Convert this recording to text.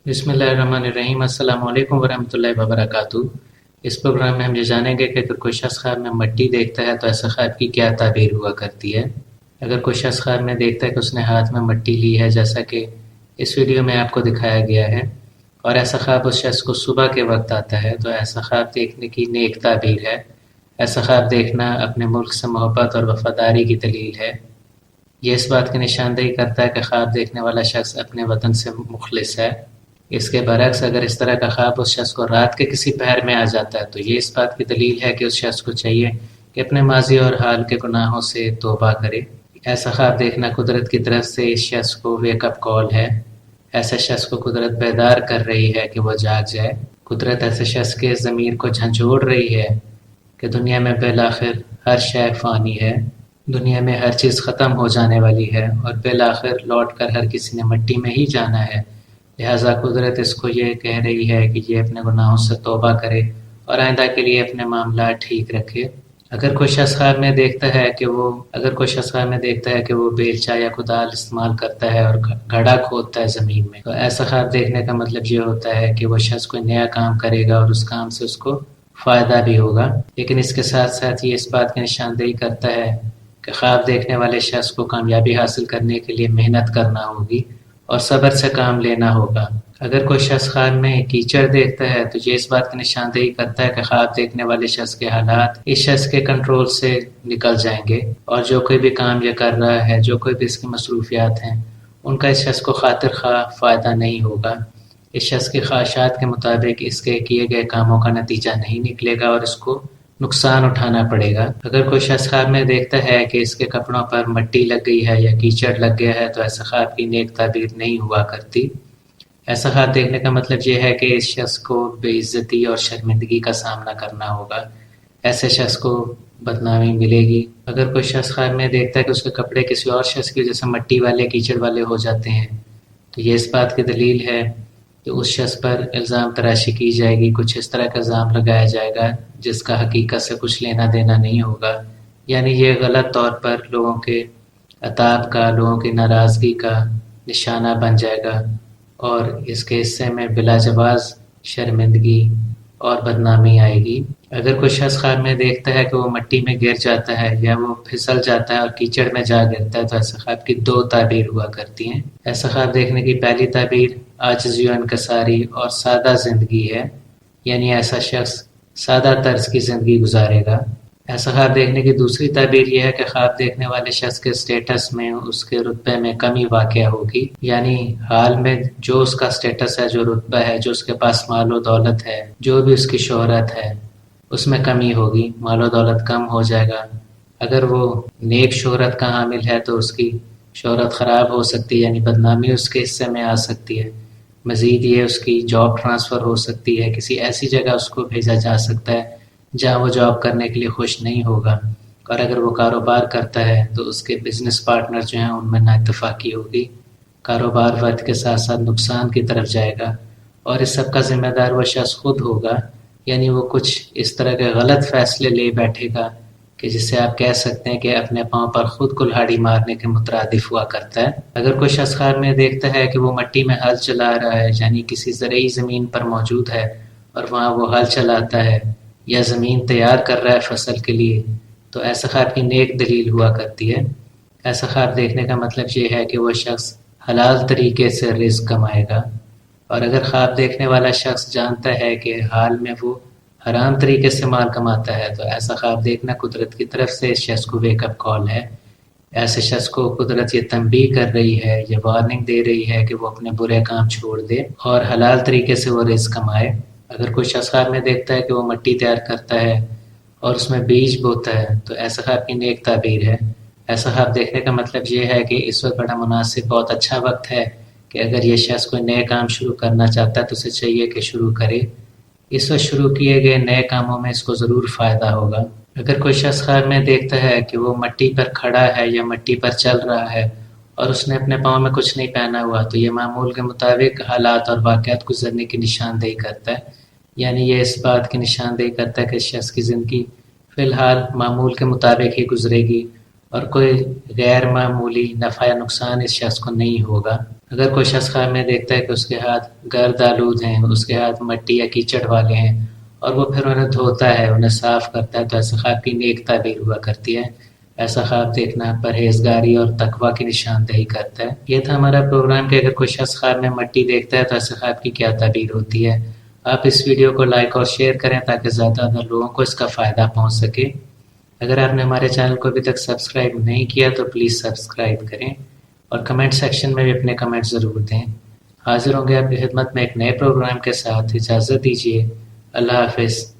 बिस्मिल्लाहिर्रहमानिर्रहीम। अस्सलाम वालेकुम वरहमतुल्लाहि वबरकातुहू। इस प्रोग्राम में हम ये जानेंगे कि अगर कोई शख्स ख्वाब में मिट्टी देखता है तो ऐसे ख्वाब की क्या ताबीर हुआ करती है। अगर कोई शख्स ख्वाब में देखता है कि उसने हाथ में मिट्टी ली है, जैसा कि इस वीडियो में आपको दिखाया गया है, और ऐसा ख्वाब उस शख्स को सुबह के वक्त आता है, तो ऐसा ख्वाब देखने की नेक ताबीर है। ऐसा ख्वाब देखना अपने मुल्क से मोहब्बत और वफादारी की दलील है। ये इस बात की निशानदेही करता है कि ख्वाब देखने वाला शख्स अपने वतन से मुखलिस है। इसके बरक्स अगर इस तरह का ख्वाब उस शख्स को रात के किसी पहर में आ जाता है, तो ये इस बात की दलील है कि उस शख्स को चाहिए कि अपने माजी और हाल के गुनाहों से तौबा करे। ऐसा ख्वाब देखना कुदरत की तरफ से इस शख्स को वेकअप कॉल है। ऐसे शख्स को कुदरत बेदार कर रही है कि वह जाग जाए। कुदरत ऐसे शख्स के ज़मीर को झंझोड़ रही है कि दुनिया में बिलाखिर हर शय फ़ानी है, दुनिया में हर चीज़ ख़त्म हो जाने वाली है और बिलाखिर लौट कर हर किसी ने मिट्टी में ही जाना है। लिहाजा कुदरत इसको ये कह रही है कि ये अपने गुनाहों से तौबा करे और आइंदा के लिए अपने मामला ठीक रखे। अगर कोई शख्स ख्वाब में देखता है कि वो बेलचा या कुदाल इस्तेमाल करता है और गड्ढा खोदता है ज़मीन में, तो ऐसा ख्वाब देखने का मतलब ये होता है कि वो शख्स कोई नया काम करेगा और उस काम से उसको फ़ायदा भी होगा। लेकिन इसके साथ साथ ये इस बात की निशानदेही करता है कि ख्वाब देखने वाले शख्स को कामयाबी हासिल करने के लिए मेहनत करना होगी और सब्र से काम लेना होगा। अगर कोई शख्स ख्वाब में कीचड़ देखता है, तो ये इस बात की निशानदेही करता है कि ख्वाब देखने वाले शख्स के हालात इस शख्स के कंट्रोल से निकल जाएंगे और जो कोई भी काम ये कर रहा है, जो कोई भी इसकी मसरूफियात हैं, उनका इस शख्स को खातिर खा फ़ायदा नहीं होगा। इस शख्स की ख्वाहिशात के मुताबिक इसके किए गए कामों का नतीजा नहीं निकलेगा और इसको नुकसान उठाना पड़ेगा। अगर कोई शख्स ख्वाब में देखता है कि इसके कपड़ों पर मिट्टी लग गई है या कीचड़ लग गया है, तो ऐसा ख्वाब की नेक ताबीर नहीं हुआ करती। ऐसा ख्वाब देखने का मतलब ये है कि इस शख्स को बेइज्जती और शर्मिंदगी का सामना करना होगा। ऐसे शख्स को बदनामी मिलेगी। अगर कोई शख्स ख्वाब में देखता है कि उसके कपड़े किसी और शख्स की वजह से मिट्टी वाले कीचड़ वाले हो जाते हैं, तो ये इस बात की दलील है कि उस शख्स पर इल्ज़ाम तराशी की जाएगी, कुछ इस तरह का इल्ज़ाम लगाया जाएगा जिसका हकीकत से कुछ लेना देना नहीं होगा। यानी ये गलत तौर पर लोगों के अताब का, लोगों की नाराज़गी का निशाना बन जाएगा और इसके हिस्से में बिलाजवाज़ शर्मिंदगी और बदनामी आएगी। अगर कोई शख्स ख्वाब में देखता है कि वो मिट्टी में गिर जाता है या वो फिसल जाता है और कीचड़ में जा गिरता है, तो ऐसे ख्वाब की दो ताबीर हुआ करती हैं। ऐसा ख्वाब देखने की पहली ताबीर आजिज़ी व इनकिसारी और सादा ज़िंदगी है, यानी ऐसा शख्स सादा तर्ज की ज़िंदगी गुजारेगा। ऐसा ख्वाब देखने की दूसरी ताबीर यह है कि ख्वाब देखने वाले शख्स के स्टेटस में, उसके रुतबे में कमी वाक़या होगी, यानी हाल में जो उसका स्टेटस है, जो रुतबा है, जो उसके पास माल व दौलत है, जो भी उसकी शोहरत है, उसमें कमी होगी, माल व दौलत कम हो जाएगा। अगर वो नेक शोहरत का हामिल है तो उसकी शोहरत ख़राब हो सकती है, यानी बदनामी उसके हिस्से में आ सकती है। मज़ीद ये उसकी जॉब ट्रांसफ़र हो सकती है, किसी ऐसी जगह उसको भेजा जा सकता है जहाँ वो जॉब करने के लिए खुश नहीं होगा। और अगर वो कारोबार करता है तो उसके बिज़नेस पार्टनर जो हैं उनमें नाइत्तेफाकी होगी, कारोबार वक्त के साथ साथ नुकसान की तरफ जाएगा और इस सब का ज़िम्मेदार वो शख्स खुद होगा। यानी वो कुछ इस तरह के गलत फ़ैसले ले बैठेगा कि जिससे आप कह सकते हैं कि अपने पाँव पर खुद कुल्हाड़ी मारने के मुतरादिफ हुआ करता है। अगर कोई शख्स ख्वाब में देखता है कि वो मिट्टी में हल चला रहा है, यानी किसी ज़रई ज़मीन पर मौजूद है और वहाँ वो हल चलाता है या ज़मीन तैयार कर रहा है फसल के लिए, तो ऐसा ख्वाब की नेक दलील हुआ करती है। ऐसा ख्वाब देखने का मतलब ये है कि वह शख्स हलाल तरीके से रिज़्क़ कमाएगा। और अगर ख्वाब देखने वाला शख्स जानता है कि हाल में वो हराम तरीके से माल कमाता है, तो ऐसा ख्वाब देखना कुदरत की तरफ से इस शख्स को वेकअप कॉल है। ऐसे शख्स को कुदरत ये तंबीह कर रही है, ये वार्निंग दे रही है कि वो अपने बुरे काम छोड़ दे और हलाल तरीके से वो रिज़्क़ कमाए। अगर कोई शख्स ख्वाब में देखता है कि वो मिट्टी तैयार करता है और उसमें बीज बोता है, तो ऐसा ख्वाब की नेक ताबीर है। ऐसा ख्वाब देखने का मतलब ये है कि इस वक्त बड़ा मुनासिब, बहुत अच्छा वक्त है कि अगर ये शख्स कोई नए काम शुरू करना चाहता है तो उसे चाहिए कि शुरू करे। इस वक्त शुरू किए गए नए कामों में इसको ज़रूर फ़ायदा होगा। अगर कोई शख्स ख्वाब में देखता है कि वो मिट्टी पर खड़ा है या मिट्टी पर चल रहा है और उसने अपने पाँव में कुछ नहीं पहना हुआ, तो ये मामूल के मुताबिक हालात और वाक़यात गुजरने की निशानदेही करता है। यानी ये इस बात की निशानदेही करता है कि इस शख्स की ज़िंदगी फ़िलहाल मामूल के मुताबिक ही गुजरेगी और कोई गैर मामूली नफ़ा या नुकसान इस शख्स को नहीं होगा। اگر کوئی شخص خواب میں دیکھتا ہے کہ اس کے ہاتھ گرد آلود ہیں، اس کے ہاتھ مٹی یا کیچڑ والے ہیں اور وہ پھر انہیں دھوتا ہے، انہیں صاف کرتا ہے، تو ایسے خواب کی نیک تعبیر ہوا کرتی ہے۔ ایسا خواب دیکھنا پرہیزگاری اور تقوی کی نشاندہی کرتا ہے۔ یہ تھا ہمارا پروگرام کہ اگر کوئی شخص خواب میں مٹی دیکھتا ہے تو ایسے خواب کی کیا تعبیر ہوتی ہے۔ آپ اس ویڈیو کو لائک اور شیئر کریں تاکہ زیادہ لوگوں کو اس کا فائدہ پہنچ سکے۔ اگر آپ نے ہمارے چینل کو ابھی تک سبسکرائب نہیں کیا تو پلیز سبسکرائب کریں اور کمنٹ سیکشن میں بھی اپنے کمنٹ ضرور دیں۔ حاضر ہوں گے آپ کی خدمت میں ایک نئے پروگرام کے ساتھ۔ اجازت دیجیے۔ اللہ حافظ۔